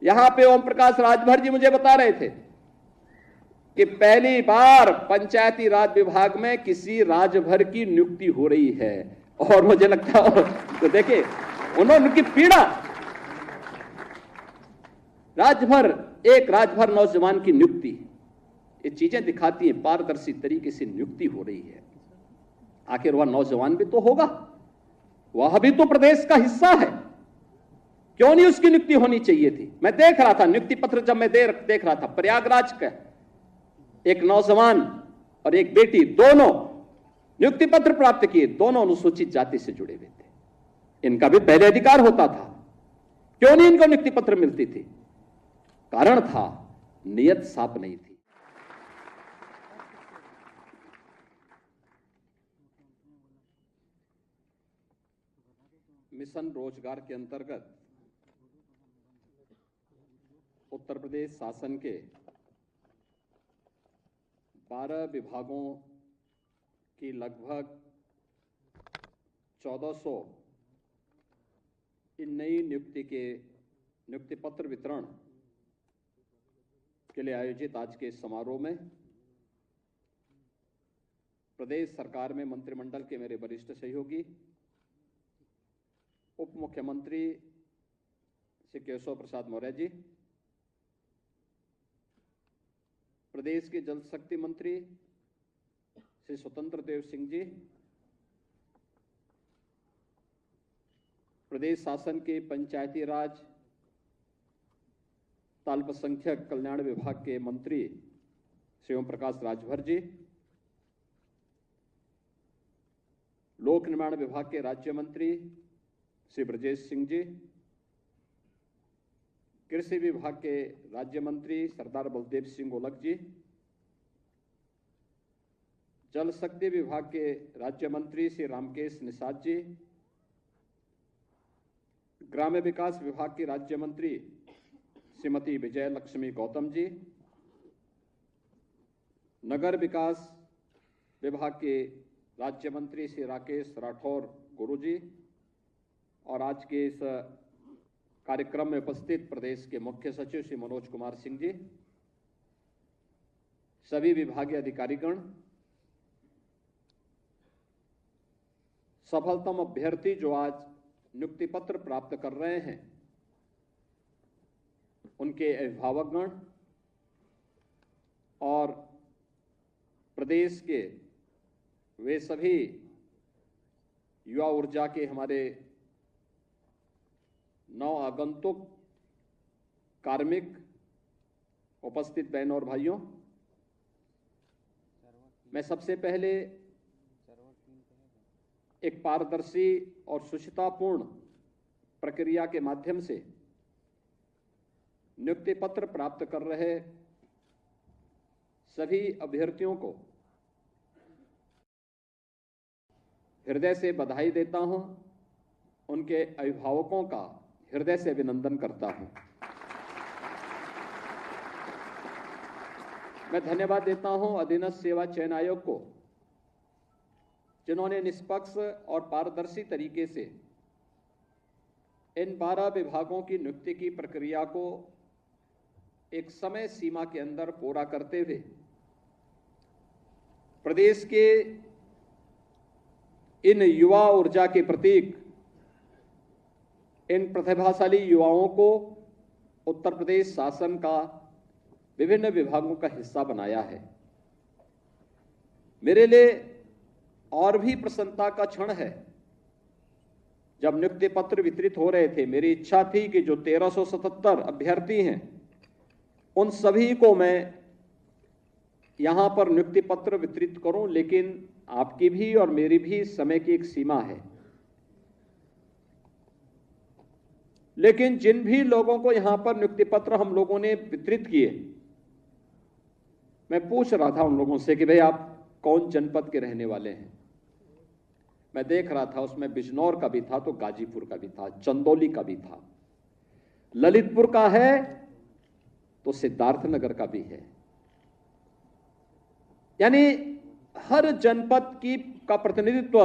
यहां पे ओम प्रकाश राजभर जी मुझे बता रहे थे कि पहली बार पंचायती राज विभाग में किसी राजभर की नियुक्ति हो रही है। और मुझे लगता है तो देखिए उन्होंने उनकी पीड़ा, एक राजभर नौजवान की नियुक्ति, ये चीजें दिखाती हैं पारदर्शी तरीके से नियुक्ति हो रही है। आखिर वह नौजवान भी तो होगा, वह भी तो प्रदेश का हिस्सा है, क्यों नहीं उसकी नियुक्ति होनी चाहिए थी। मैं देख रहा था नियुक्ति पत्र, जब मैं देख रहा था प्रयागराज का एक नौजवान और एक बेटी, दोनों नियुक्ति पत्र प्राप्त किए, दोनों अनुसूचित जाति से जुड़े हुए थे। इनका भी पहले अधिकार होता था, क्यों नहीं इनको नियुक्ति पत्र मिलती थी? कारण था नियत साफ नहीं थी। मिशन रोजगार के अंतर्गत उत्तर प्रदेश शासन के 12 विभागों की लगभग 1400 इन नई नियुक्ति पत्र वितरण के लिए आयोजित आज के समारोह में प्रदेश सरकार में मंत्रिमंडल के मेरे वरिष्ठ सहयोगी उप मुख्यमंत्री श्री केशव प्रसाद मौर्य जी, प्रदेश के जल शक्ति मंत्री श्री स्वतंत्र देव सिंह जी, प्रदेश शासन के पंचायती राज अल्पसंख्यक कल्याण विभाग के मंत्री श्री ओम प्रकाश राजभर जी, लोक निर्माण विभाग के राज्य मंत्री श्री ब्रजेश सिंह जी, कृषि विभाग के राज्य मंत्री सरदार बलदेव सिंह ओलख जी, जल शक्ति विभाग के राज्य मंत्री श्री रामकेश निषाद जी, ग्राम्य विकास विभाग की राज्य मंत्री श्रीमती विजय लक्ष्मी गौतम जी, नगर विकास विभाग के राज्य मंत्री श्री राकेश राठौर गुरु जी, और आज के इस कार्यक्रम में उपस्थित प्रदेश के मुख्य सचिव श्री मनोज कुमार सिंह जी, सभी विभागीय अधिकारीगण, सफलतम अभ्यर्थी जो आज नियुक्ति पत्र प्राप्त कर रहे हैं, उनके अभिभावकगण और प्रदेश के वे सभी युवा ऊर्जा के हमारे नव आगंतुक कार्मिक, उपस्थित बहनों और भाइयों, मैं सबसे पहले एक पारदर्शी और शुचितापूर्ण प्रक्रिया के माध्यम से नियुक्ति पत्र प्राप्त कर रहे सभी अभ्यर्थियों को हृदय से बधाई देता हूं, उनके अभिभावकों का हृदय से अभिनंदन करता हूं। मैं धन्यवाद देता हूं अधीनस्थ सेवा चयन आयोग को, जिन्होंने निष्पक्ष और पारदर्शी तरीके से इन 12 विभागों की नियुक्ति की प्रक्रिया को एक समय सीमा के अंदर पूरा करते हुए प्रदेश के इन युवा ऊर्जा के प्रतीक, इन प्रतिभाशाली युवाओं को उत्तर प्रदेश शासन का विभिन्न विभागों का हिस्सा बनाया है। मेरे लिए और भी प्रसन्नता का क्षण है, जब नियुक्ति पत्र वितरित हो रहे थे, मेरी इच्छा थी कि जो 1377 अभ्यर्थी हैं, उन सभी को मैं यहां पर नियुक्ति पत्र वितरित करूं, लेकिन आपकी भी और मेरी भी समय की एक सीमा है। लेकिन जिन भी लोगों को यहां पर नियुक्ति पत्र हम लोगों ने वितरित किए, मैं पूछ रहा था उन लोगों से कि भाई आप कौन जनपद के रहने वाले हैं। मैं देख रहा था उसमें बिजनौर का भी था, तो गाजीपुर का भी था, चंदौली का भी था, ललितपुर का है तो सिद्धार्थनगर का भी है। यानी हर जनपद का प्रतिनिधित्व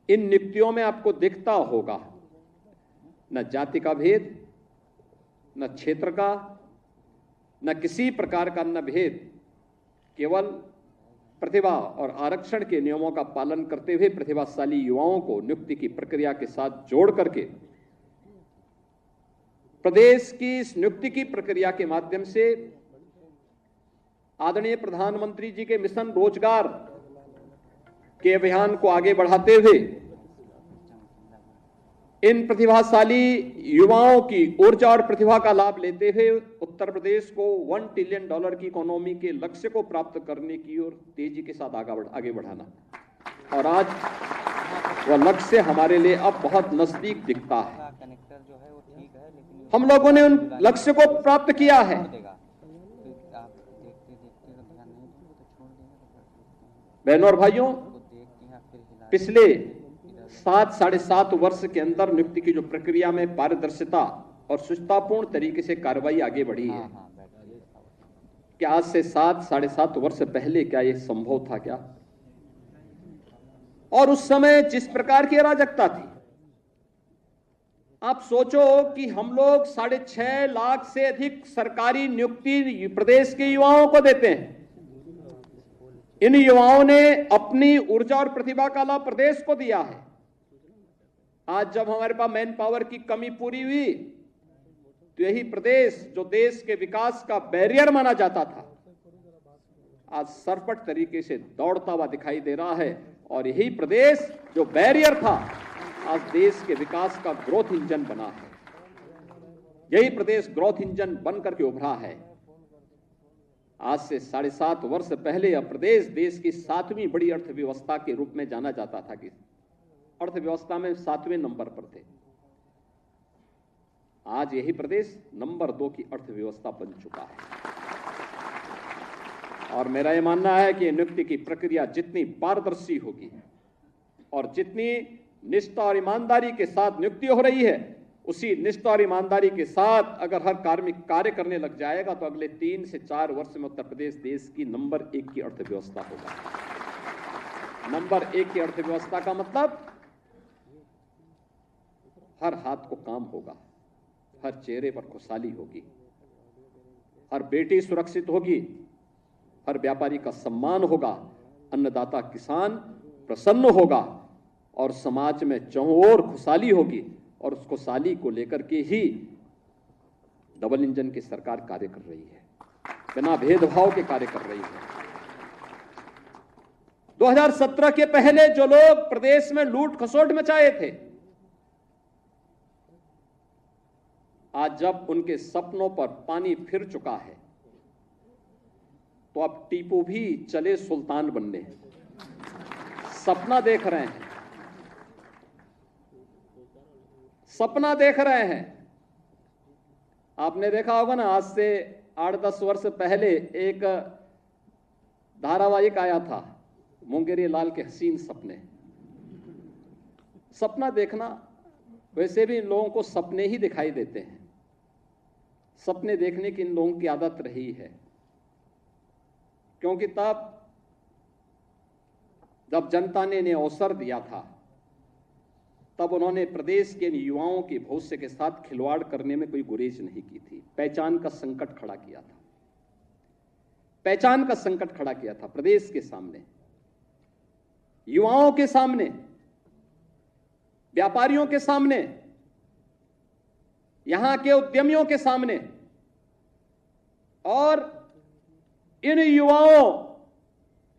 इन नियुक्तियों में आपको दिखता होगा। न जाति का भेद, न क्षेत्र का, न किसी प्रकार का न भेद, केवल प्रतिभा और आरक्षण के नियमों का पालन करते हुए प्रतिभाशाली युवाओं को नियुक्ति की प्रक्रिया के साथ जोड़ करके प्रदेश की इस नियुक्ति की प्रक्रिया के माध्यम से आदरणीय प्रधानमंत्री जी के मिशन रोजगार के अभियान को आगे बढ़ाते हुए इन प्रतिभाशाली युवाओं की ऊर्जा और प्रतिभा का लाभ लेते हुए उत्तर प्रदेश को $1 ट्रिलियन की इकोनॉमी के लक्ष्य को प्राप्त करने की ओर तेजी के साथ आगे बढ़ाना, और आज वह लक्ष्य हमारे लिए अब बहुत नजदीक दिखता है। हम लोगों ने उन लक्ष्य को प्राप्त किया है। बहनों और भाइयों, पिछले 7-7.5 वर्ष के अंदर नियुक्ति की जो प्रक्रिया में पारदर्शिता और सुचितापूर्ण तरीके से कार्रवाई आगे बढ़ी है, क्या आज से 7-7.5 वर्ष पहले क्या यह संभव था क्या? और उस समय जिस प्रकार की अराजकता थी, आप सोचो कि हम लोग 6.5 लाख से अधिक सरकारी नियुक्ति प्रदेश के युवाओं को देते हैं। इन युवाओं ने अपनी ऊर्जा और प्रतिभा का लाभ प्रदेश को दिया है। आज जब हमारे पास मैन पावर की कमी पूरी हुई, तो यही प्रदेश जो देश के विकास का बैरियर माना जाता था, आज सरपट तरीके से दौड़ता हुआ दिखाई दे रहा है। और यही प्रदेश जो बैरियर था, आज देश के विकास का ग्रोथ इंजन बना है। यही प्रदेश ग्रोथ इंजन बनकर के उभरा है। आज से 7.5 वर्ष पहले यह प्रदेश देश की 7वीं बड़ी अर्थव्यवस्था के रूप में जाना जाता था, कि अर्थव्यवस्था में 7वें नंबर पर थे। आज यही प्रदेश नंबर 2 की अर्थव्यवस्था बन चुका है। और मेरा यह मानना है कि नियुक्ति की प्रक्रिया जितनी पारदर्शी होगी और जितनी निष्ठा और ईमानदारी के साथ नियुक्ति हो रही है, उसी निष्ठा और ईमानदारी के साथ अगर हर कार्मिक कार्य करने लग जाएगा, तो अगले 3 से 4 वर्ष में उत्तर प्रदेश देश की नंबर 1 की अर्थव्यवस्था होगा। नंबर 1 की अर्थव्यवस्था का मतलब हर हाथ को काम होगा, हर चेहरे पर खुशहाली होगी, हर बेटी सुरक्षित होगी, हर व्यापारी का सम्मान होगा, अन्नदाता किसान प्रसन्न होगा, और समाज में चारों ओर खुशहाली होगी। और उस खुशहाली को लेकर के ही डबल इंजन की सरकार कार्य कर रही है, बिना भेदभाव के कार्य कर रही है। 2017 के पहले जो लोग प्रदेश में लूट खसोट मचाए थे, आज जब उनके सपनों पर पानी फिर चुका है, तो अब टीपू भी चले सुल्तान बनने। सपना देख रहे हैं, सपना देख रहे हैं। आपने देखा होगा ना, आज से 8-10 वर्ष पहले एक धारावाहिक आया था, मुंगेरी लाल के हसीन सपने। सपना देखना, वैसे भी इन लोगों को सपने ही दिखाई देते हैं। सपने देखने की इन लोगों की आदत रही है, क्योंकि तब जब जनता ने इन्हें अवसर दिया था, तब उन्होंने प्रदेश के युवाओं के भविष्य के साथ खिलवाड़ करने में कोई गुरेज नहीं की थी। पहचान का संकट खड़ा किया था, पहचान का संकट खड़ा किया था प्रदेश के सामने, युवाओं के सामने, व्यापारियों के सामने, यहां के उद्यमियों के सामने। और इन युवाओं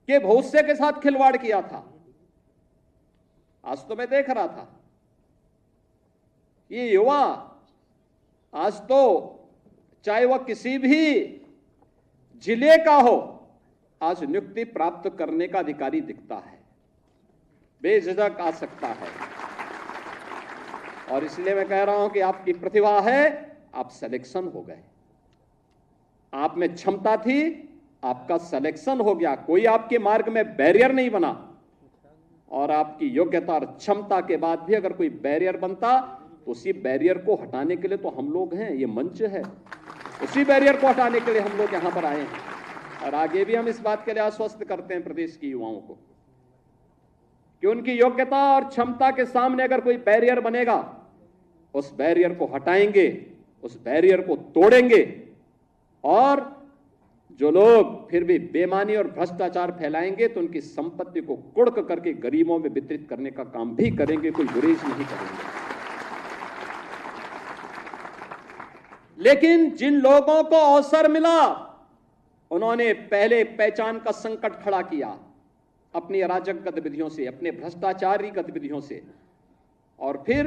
के भविष्य के साथ खिलवाड़ किया था। आज तो मैं देख रहा था, ये युवा आज तो चाहे वह किसी भी जिले का हो, आज नियुक्ति प्राप्त करने का अधिकारी दिखता है, बेझिझक आ सकता है। और इसलिए मैं कह रहा हूं कि आपकी प्रतिभा है, आप सिलेक्शन हो गए। आप में क्षमता थी, आपका सिलेक्शन हो गया, कोई आपके मार्ग में बैरियर नहीं बना। और आपकी योग्यता और क्षमता के बाद भी अगर कोई बैरियर बनता, तो उसी बैरियर को हटाने के लिए तो हम लोग हैं, ये मंच है, उसी बैरियर को हटाने के लिए हम लोग यहां पर आए हैं। और आगे भी हम इस बात के लिए आश्वस्त करते हैं प्रदेश की युवाओं को कि उनकी योग्यता और क्षमता के सामने अगर कोई बैरियर बनेगा, उस बैरियर को हटाएंगे उस बैरियर को तोड़ेंगे और जो लोग फिर भी बेईमानी और भ्रष्टाचार फैलाएंगे तो उनकी संपत्ति को कुड़क करके गरीबों में वितरित करने का काम भी करेंगे, कोई गुरेज नहीं करेंगे। लेकिन जिन लोगों को अवसर मिला उन्होंने पहले पहचान का संकट खड़ा किया अपनी अराजक गतिविधियों से, अपने भ्रष्टाचारी गतिविधियों से, और फिर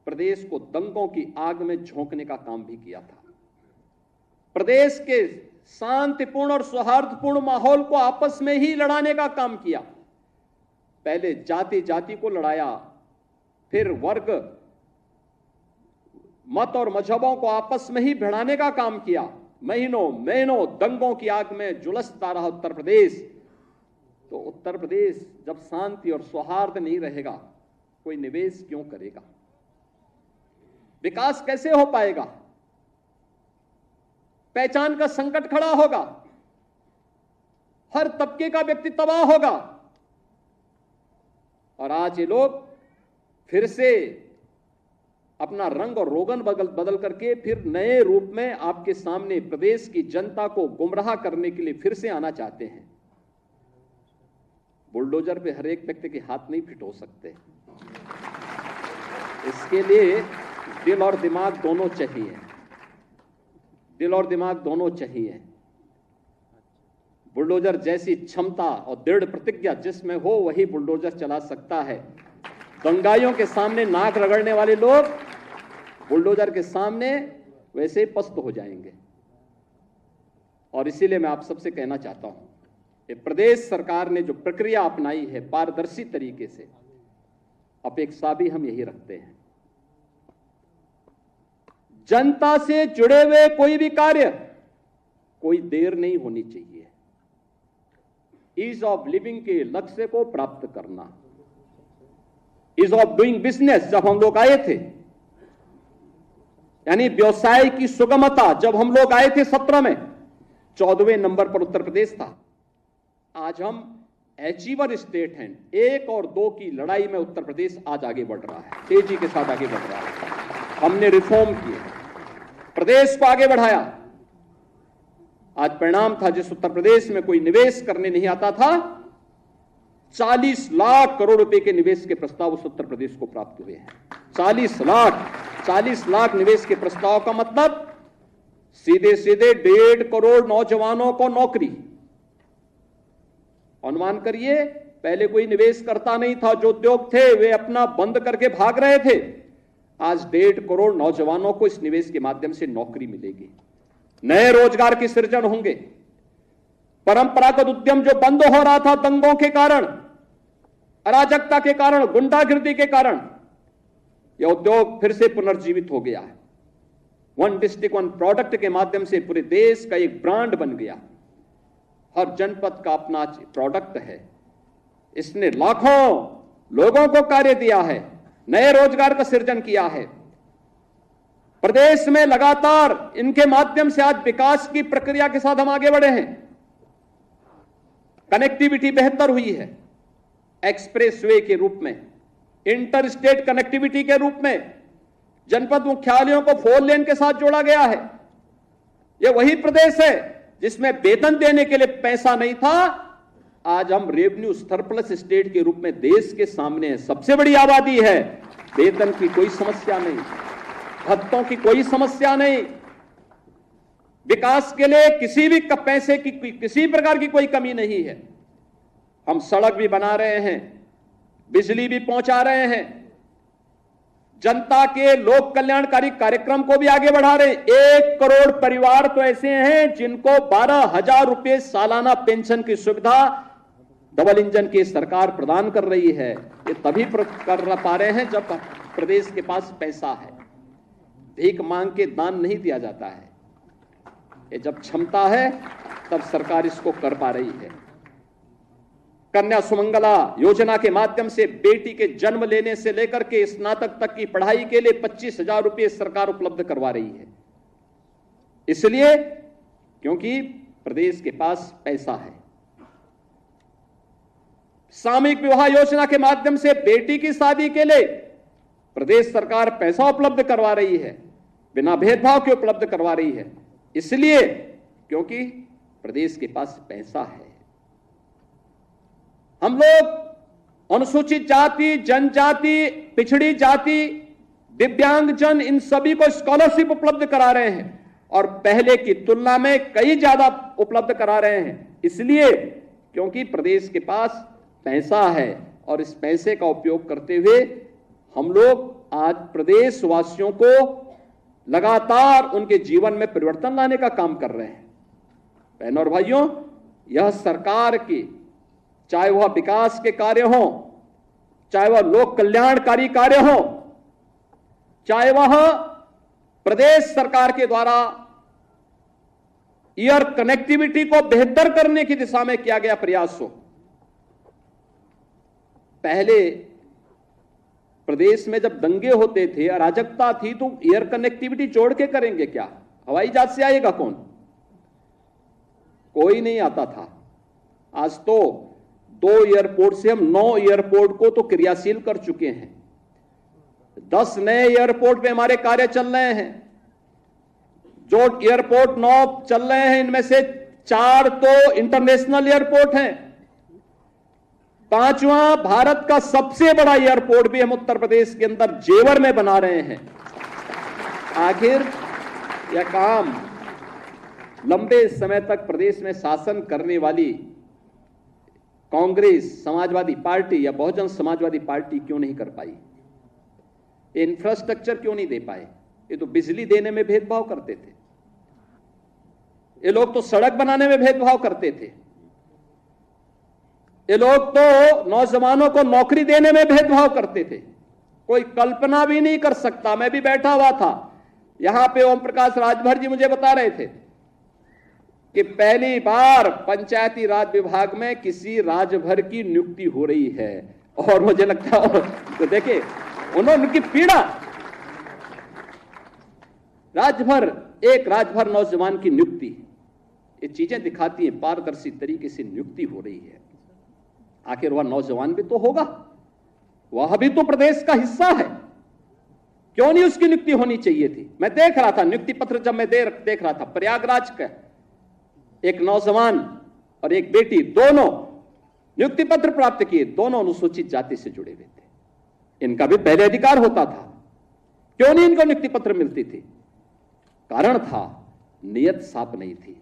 प्रदेश को दंगों की आग में झोंकने का काम भी किया था। प्रदेश के शांतिपूर्ण और सौहार्दपूर्ण माहौल को आपस में ही लड़ाने का काम किया। पहले जाति जाति को लड़ाया, फिर वर्ग, मत और मजहबों को आपस में ही भिड़ाने का काम किया। महीनों महीनों दंगों की आग में झुलसता रहा उत्तर प्रदेश। तो उत्तर प्रदेश जब शांति और सौहार्द नहीं रहेगा, कोई निवेश क्यों करेगा? विकास कैसे हो पाएगा? पहचान का संकट खड़ा होगा, हर तबके का व्यक्ति तबाह होगा। और आज ये लोग फिर से अपना रंग और रोगन बदल करके फिर नए रूप में आपके सामने प्रदेश की जनता को गुमराह करने के लिए फिर से आना चाहते हैं। बुलडोजर पे हर एक व्यक्ति के हाथ नहीं फिट हो सकते, इसके लिए दिल और दिमाग दोनों चाहिए, दिल और दिमाग दोनों चाहिए। बुलडोजर जैसी क्षमता और दृढ़ प्रतिज्ञा जिसमें हो वही बुलडोजर चला सकता है। दंगाइयों के सामने नाक रगड़ने वाले लोग बुलडोजर के सामने वैसे ही पस्त हो जाएंगे। और इसीलिए मैं आप सबसे कहना चाहता हूं कि प्रदेश सरकार ने जो प्रक्रिया अपनाई है पारदर्शी तरीके से, अपेक्षा भी हम यही रखते हैं। जनता से जुड़े हुए कोई भी कार्य कोई देर नहीं होनी चाहिए। ईज ऑफ लिविंग के लक्ष्य को प्राप्त करना, ईज ऑफ डूइंग बिजनेस जब हम लोग आए थे, यानी व्यवसाय की सुगमता जब हम लोग आए थे 17 में 14वें नंबर पर उत्तर प्रदेश था। आज हम अचीवर स्टेट हैं। 1 और 2 की लड़ाई में उत्तर प्रदेश आज आगे बढ़ रहा है, तेजी के साथ आगे बढ़ रहा है। हमने रिफॉर्म किए, प्रदेश को आगे बढ़ाया। आज परिणाम था, जिस उत्तर प्रदेश में कोई निवेश करने नहीं आता था, 40 लाख करोड़ रुपए के निवेश के प्रस्ताव उस उत्तर प्रदेश को प्राप्त हुए हैं। 40 लाख निवेश के प्रस्ताव का मतलब सीधे सीधे 1.5 करोड़ नौजवानों को नौकरी। अनुमान करिए, पहले कोई निवेश करता नहीं था, जो उद्योग थे वे अपना बंद करके भाग रहे थे। आज 1.5 करोड़ नौजवानों को इस निवेश के माध्यम से नौकरी मिलेगी, नए रोजगार के सृजन होंगे। परंपरागत उद्यम जो बंद हो रहा था दंगों के कारण, अराजकता के कारण, गुंडागिर्दी के कारण, यह उद्योग फिर से पुनर्जीवित हो गया है। 1 डिस्ट्रिक्ट 1 प्रोडक्ट के माध्यम से पूरे देश का एक ब्रांड बन गया। हर जनपद का अपना प्रोडक्ट है। इसने लाखों लोगों को कार्य दिया है, नए रोजगार का सृजन किया है। प्रदेश में लगातार इनके माध्यम से आज विकास की प्रक्रिया के साथ हम आगे बढ़े हैं। कनेक्टिविटी बेहतर हुई है, एक्सप्रेसवे के रूप में, इंटर स्टेट कनेक्टिविटी के रूप में, जनपद मुख्यालयों को 4 लेन के साथ जोड़ा गया है। यह वही प्रदेश है जिसमें वेतन देने के लिए पैसा नहीं था। आज हम रेवेन्यू सरप्लस स्टेट के रूप में देश के सामने है। सबसे बड़ी आबादी है, वेतन की कोई समस्या नहीं, भत्तों की कोई समस्या नहीं, विकास के लिए किसी भी पैसे की किसी प्रकार की कोई कमी नहीं है। हम सड़क भी बना रहे हैं, बिजली भी पहुंचा रहे हैं, जनता के लोक कल्याणकारी कार्यक्रम को भी आगे बढ़ा रहे हैं। 1 करोड़ परिवार तो ऐसे हैं जिनको 12,000 रुपए सालाना पेंशन की सुविधा डबल इंजन की सरकार प्रदान कर रही है। ये तभी कर पा रहे हैं जब प्रदेश के पास पैसा है। भीख मांग के दान नहीं दिया जाता है, ये जब क्षमता है तब सरकार इसको कर पा रही है। कन्या सुमंगला योजना के माध्यम से बेटी के जन्म लेने से लेकर के स्नातक तक की पढ़ाई के लिए 25,000 रुपए सरकार उपलब्ध करवा रही है। इसलिए क्योंकि प्रदेश के पास पैसा है। सामूहिक विवाह योजना के माध्यम से बेटी की शादी के लिए प्रदेश सरकार पैसा उपलब्ध करवा रही है। बिना भेदभाव के उपलब्ध करवा रही है। इसलिए क्योंकि प्रदेश के पास पैसा है। हम लोग अनुसूचित जाति, जनजाति, पिछड़ी जाति, दिव्यांगजन, इन सभी को स्कॉलरशिप उपलब्ध करा रहे हैं और पहले की तुलना में कई ज्यादा उपलब्ध करा रहे हैं। इसलिए क्योंकि प्रदेश के पास पैसा है और इस पैसे का उपयोग करते हुए हम लोग आज प्रदेशवासियों को लगातार उनके जीवन में परिवर्तन लाने का काम कर रहे हैं। बहनों और भाइयों, यह सरकार की, चाहे वह विकास के कार्य हो, चाहे वह लोक कल्याणकारी कार्य हो, चाहे वह प्रदेश सरकार के द्वारा एयर कनेक्टिविटी को बेहतर करने की दिशा में किया गया प्रयास हो। पहले प्रदेश में जब दंगे होते थे, अराजकता थी, तो एयर कनेक्टिविटी जोड़ के करेंगे क्या? हवाई जहाज से आएगा कौन? कोई नहीं आता था। आज तो 2 एयरपोर्ट से हम 9 एयरपोर्ट को तो क्रियाशील कर चुके हैं। 10 नए एयरपोर्ट पे हमारे कार्य चल रहे हैं। जो एयरपोर्ट 9 चल रहे हैं, इनमें से 4 तो इंटरनेशनल एयरपोर्ट हैं। 5वां भारत का सबसे बड़ा एयरपोर्ट भी हम उत्तर प्रदेश के अंदर जेवर में बना रहे हैं। आखिर यह काम लंबे समय तक प्रदेश में शासन करने वाली कांग्रेस, समाजवादी पार्टी या बहुजन समाजवादी पार्टी क्यों नहीं कर पाई? इंफ्रास्ट्रक्चर क्यों नहीं दे पाए? ये तो बिजली देने में भेदभाव करते थे, ये लोग तो सड़क बनाने में भेदभाव करते थे, ये लोग तो नौजवानों को नौकरी देने में भेदभाव करते थे। कोई कल्पना भी नहीं कर सकता। मैं भी बैठा हुआ था यहां पे, ओम प्रकाश राजभर जी मुझे बता रहे थे कि पहली बार पंचायती राज विभाग में किसी राजभर की नियुक्ति हो रही है। और मुझे लगता है तो देखे उन्होंने उनकी पीड़ा, एक राजभर नौजवान की नियुक्ति, ये चीजें दिखाती हैं पारदर्शी तरीके से नियुक्ति हो रही है। आखिर वह नौजवान भी तो होगा, वह भी तो प्रदेश का हिस्सा है। क्यों नहीं उसकी नियुक्ति होनी चाहिए थी? मैं देख रहा था नियुक्ति पत्र, जब मैं देख रहा था, प्रयागराज का एक नौजवान और एक बेटी, दोनों नियुक्ति पत्र प्राप्त किए, दोनों अनुसूचित जाति से जुड़े हुए थे। इनका भी पहले अधिकार होता था, क्यों नहीं इनको नियुक्ति पत्र मिलती थी? कारण था नियत साफ नहीं थी।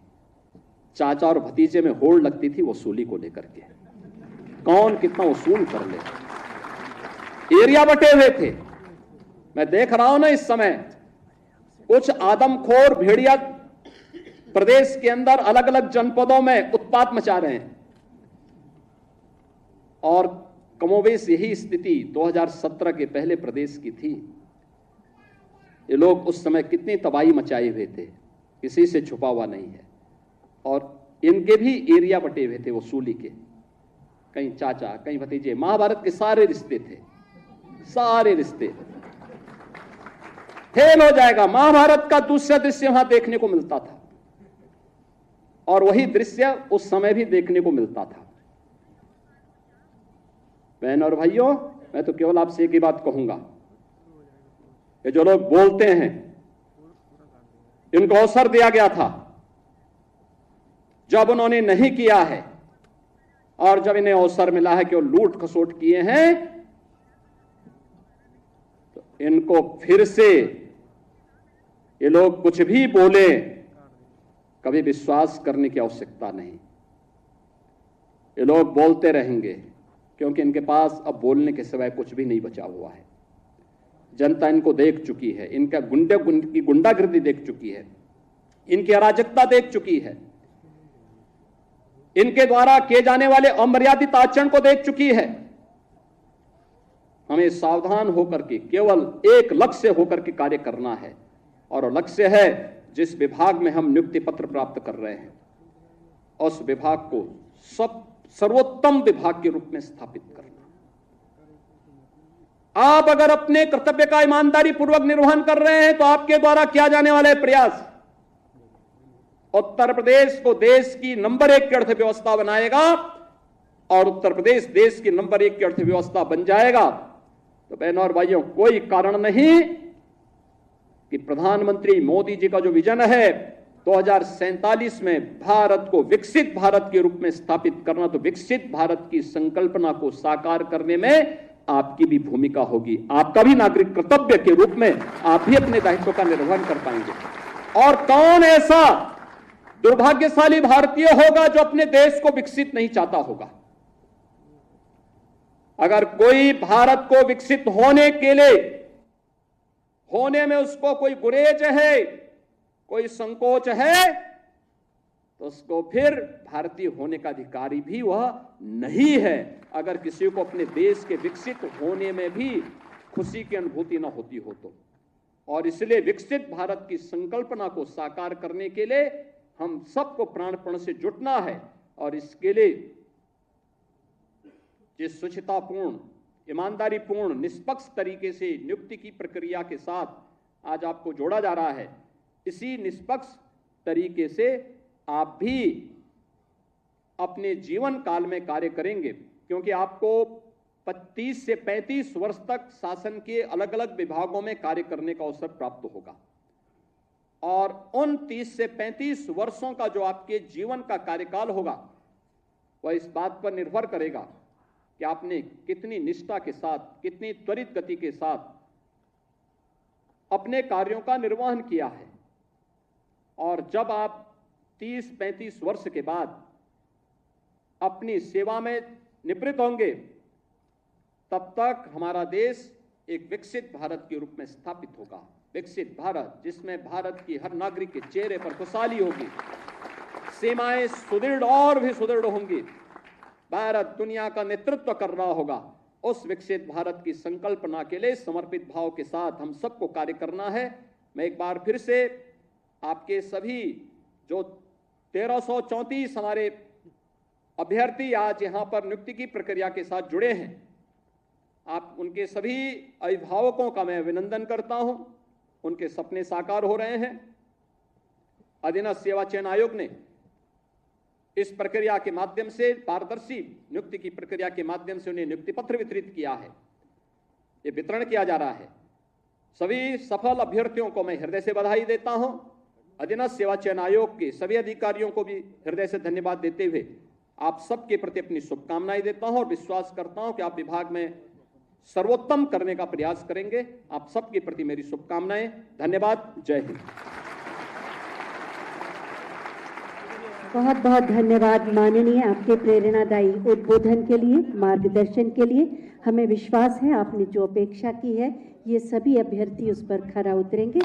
चाचा और भतीजे में होड़ लगती थी वसूली को लेकर के, कौन कितना वसूल कर ले। एरिया बटे हुए थे। मैं देख रहा हूं ना इस समय कुछ आदमखोर भेड़िया प्रदेश के अंदर अलग अलग जनपदों में उत्पात मचा रहे हैं। और कमोबेश यही स्थिति 2017 के पहले प्रदेश की थी। ये लोग उस समय कितनी तबाही मचाए हुए थे, किसी से छुपा हुआ नहीं है। और इनके भी एरिया बटे हुए थे वसूली के, कहीं चाचा, कहीं भतीजे। महाभारत के सारे रिश्ते थे, सारे रिश्ते। फेल हो जाएगा। महाभारत का दूसरा दृश्य वहां देखने को मिलता था और वही दृश्य उस समय भी देखने को मिलता था। बहन और भाइयों, मैं तो केवल आपसे एक ही बात कहूंगा, ये जो लोग बोलते हैं, इनको अवसर दिया गया था, जब उन्होंने नहीं किया है और जब इन्हें अवसर मिला है कि वो लूट खसोट किए हैं, तो इनको फिर से ये लोग कुछ भी बोले, कभी विश्वास करने की आवश्यकता नहीं। ये लोग बोलते रहेंगे क्योंकि इनके पास अब बोलने के सिवाय कुछ भी नहीं बचा हुआ है। जनता इनको देख चुकी है, इनका की गुंडागर्दी देख चुकी है, इनकी अराजकता देख चुकी है, इनके द्वारा किए जाने वाले अमर्यादित आचरण को देख चुकी है। हमें सावधान होकर के केवल एक लक्ष्य होकर के कार्य करना है, और लक्ष्य है जिस विभाग में हम नियुक्ति पत्र प्राप्त कर रहे हैं उस विभाग को सर्वोत्तम विभाग के रूप में स्थापित करना। आप अगर अपने कर्तव्य का ईमानदारी पूर्वक निर्वहन कर रहे हैं तो आपके द्वारा किया जाने वाला प्रयास उत्तर प्रदेश को देश की नंबर 1 की अर्थव्यवस्था बनाएगा, और उत्तर प्रदेश देश की नंबर 1 की अर्थव्यवस्था बन जाएगा तो बहनों और भाइयों, कोई कारण नहीं कि प्रधानमंत्री मोदी जी का जो विजन है 2047 में भारत को विकसित भारत के रूप में स्थापित करना, तो विकसित भारत की संकल्पना को साकार करने में आपकी भी भूमिका होगी। आपका भी नागरिक कर्तव्य के रूप में आप भी अपने दायित्व का निर्वहन कर पाएंगे। और कौन ऐसा दुर्भाग्यशाली भारतीय होगा जो अपने देश को विकसित नहीं चाहता होगा? अगर कोई भारत को विकसित होने के लिए, होने में उसको कोई गुरेज है, कोई संकोच है, तो उसको फिर भारतीय होने का अधिकारी भी वह नहीं है। अगर किसी को अपने देश के विकसित होने में भी खुशी की अनुभूति न होती हो तो। और इसलिए विकसित भारत की संकल्पना को साकार करने के लिए हम सबको प्राणपण से जुटना है। और इसके लिए जिस स्वच्छतापूर्ण, ईमानदारीपूर्ण, निष्पक्ष तरीके से नियुक्ति की प्रक्रिया के साथ आज आपको जोड़ा जा रहा है, इसी निष्पक्ष तरीके से आप भी अपने जीवन काल में कार्य करेंगे, क्योंकि आपको 25 से 35 वर्ष तक शासन के अलग अलग विभागों में कार्य करने का अवसर प्राप्त होगा। और उन 30 से 35 वर्षों का जो आपके जीवन का कार्यकाल होगा, वह इस बात पर निर्भर करेगा कि आपने कितनी निष्ठा के साथ, कितनी त्वरित गति के साथ अपने कार्यों का निर्वहन किया है। और जब आप 30-35 वर्ष के बाद अपनी सेवा में निवृत्त होंगे, तब तक हमारा देश एक विकसित भारत के रूप में स्थापित होगा। विकसित भारत जिसमें भारत की हर नागरिक के चेहरे पर खुशहाली होगी, सीमाएं सुदृढ़ और भी सुदृढ़ होंगी, भारत दुनिया का नेतृत्व कर रहा होगा। उस विकसित भारत की संकल्पना के लिए समर्पित भाव के साथ हम सबको कार्य करना है। मैं एक बार फिर से आपके सभी जो 1334 हमारे अभ्यर्थी आज यहां पर नियुक्ति की प्रक्रिया के साथ जुड़े हैं, आप उनके सभी अभिभावकों का मैं अभिनंदन करता हूं। उनके सपने साकार हो रहे हैं। अधीनस्थ सेवा चयन आयोग ने इस प्रक्रिया के माध्यम से, पारदर्शी नियुक्ति की प्रक्रिया के माध्यम से उन्हें नियुक्ति पत्र वितरित किया है, ये वितरण किया जा रहा है। सभी सफल अभ्यर्थियों को मैं हृदय से बधाई देता हूं। अधीनस्थ सेवा चयन आयोग के सभी अधिकारियों को भी हृदय से धन्यवाद देते हुए आप सबके प्रति अपनी शुभकामनाएं देता हूं और विश्वास करता हूं कि आप विभाग में सर्वोत्तम करने का प्रयास करेंगे। आप सबके प्रति मेरी शुभकामनाएं। धन्यवाद। जय हिंद। बहुत बहुत धन्यवाद माननीय, आपके प्रेरणादायी उद्बोधन के लिए, मार्गदर्शन के लिए। हमें विश्वास है आपने जो अपेक्षा की है ये सभी अभ्यर्थी उस पर खरा उतरेंगे।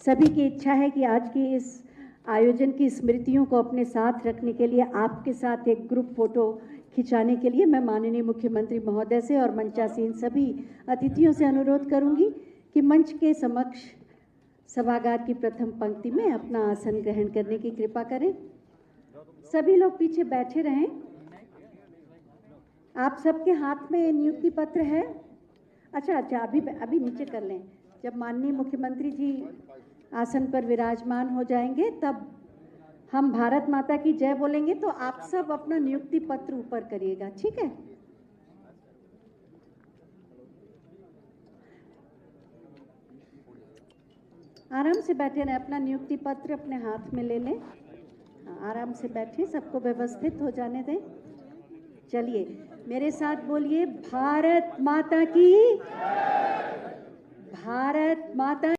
सभी की इच्छा है कि आज की इस आयोजन की स्मृतियों को अपने साथ रखने के लिए, आपके साथ एक ग्रुप फोटो खिंचाने के लिए मैं माननीय मुख्यमंत्री महोदय से और मंचासीन सभी अतिथियों से अनुरोध करूंगी कि मंच के समक्ष सभागार की प्रथम पंक्ति में अपना आसन ग्रहण करने की कृपा करें। सभी लोग पीछे बैठे रहें। आप सबके हाथ में नियुक्ति पत्र है? अच्छा, अभी नीचे कर लें। जब माननीय मुख्यमंत्री जी आसन पर विराजमान हो जाएंगे तब हम भारत माता की जय बोलेंगे, तो आप सब अपना नियुक्ति पत्र ऊपर करिएगा, ठीक है? आराम से बैठे रहें, अपना नियुक्ति पत्र अपने हाथ में ले लें। आराम से बैठे, सबको व्यवस्थित हो जाने दें। चलिए मेरे साथ बोलिए, भारत माता की, भारत माता